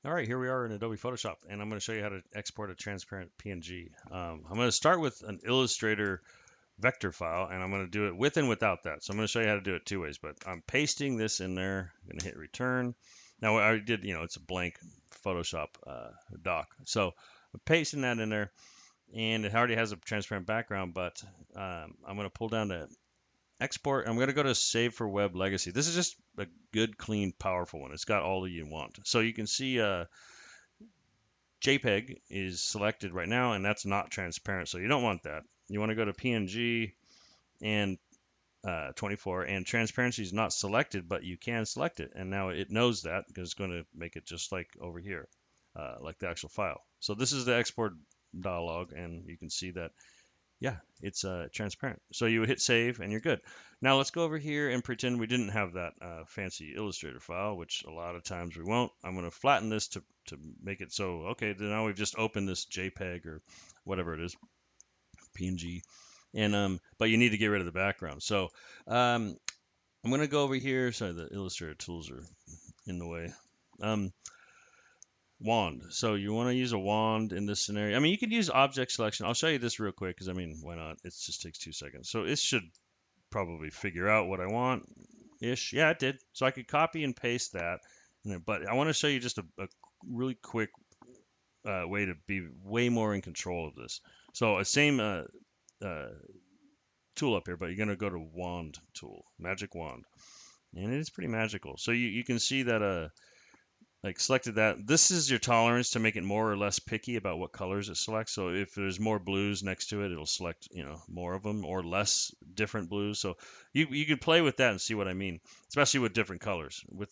All right, here we are in Adobe Photoshop, and I'm going to show you how to export a transparent PNG. I'm going to start with an Illustrator vector file, and I'm going to do it with and without that. So I'm going to show you how to do it two ways, but I'm pasting this in there. I'm going to hit return. Now I did, it's a blank Photoshop doc. So I'm pasting that in there, and it already has a transparent background, but I'm going to pull down the export. I'm going to go to save for web legacy. This is just a good, clean, powerful one. It's got all that you want. So you can see JPEG is selected right now, and that's not transparent, so you don't want that. You want to go to PNG and 24, and transparency is not selected, but you can select it, and now it knows that because it's going to make it just like over here, like the actual file. So this is the export dialog, and you can see that, yeah, it's transparent. So you would hit save, and you're good. Now let's go over here and pretend we didn't have that fancy Illustrator file, which a lot of times we won't. I'm going to flatten this to make it so, okay, then now we've just opened this JPEG or whatever it is, PNG, and but you need to get rid of the background. So I'm going to go over here. Sorry, the Illustrator tools are in the way. Wand. So you want to use a wand in this scenario. I mean, you could use object selection. I'll show you this real quick because, I mean, why not? It just takes 2 seconds. So it should probably figure out what I want ish. Yeah, it did. So I could copy and paste that. But I want to show you just a really quick way to be way more in control of this. So a same uh, tool up here, but you're going to go to wand tool, magic wand. And it is pretty magical. So you can see that like selected that. This is your tolerance to make it more or less picky about what colors it selects. So if there's more blues next to it, it'll select, more of them or less different blues. So you could play with that and see what I mean, especially with different colors. With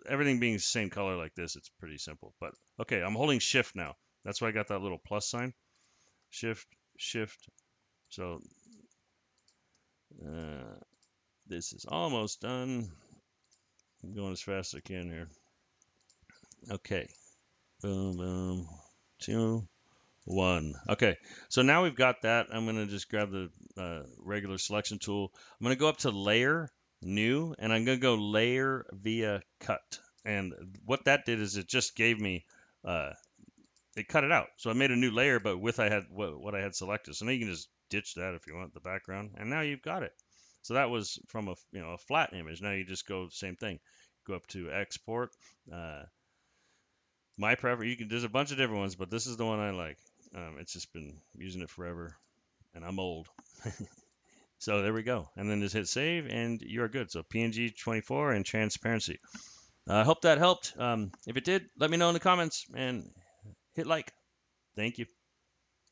everything being the same color like this, it's pretty simple. But okay, I'm holding shift now. That's why I got that little plus sign. Shift, shift. So uh, this is almost done. I'm going as fast as I can here. Okay. Boom, boom. 2, 1. Okay, so now we've got that. I'm going to just grab the regular selection tool. I'm going to go up to Layer, New, and I'm going to go Layer via Cut. And what that did is it just gave me, it cut it out. So I made a new layer, but with I had what I had selected. So now you can just ditch that if you want the background, and now you've got it. So that was from a flat image. Now you just go same thing. Go up to Export. Uh, my preference, there's a bunch of different ones, but this is the one I like. It's just been using it forever, and I'm old. So there we go. And then just hit save, and you're good. So PNG 24 and transparency. I hope that helped. If it did, let me know in the comments and hit like. Thank you.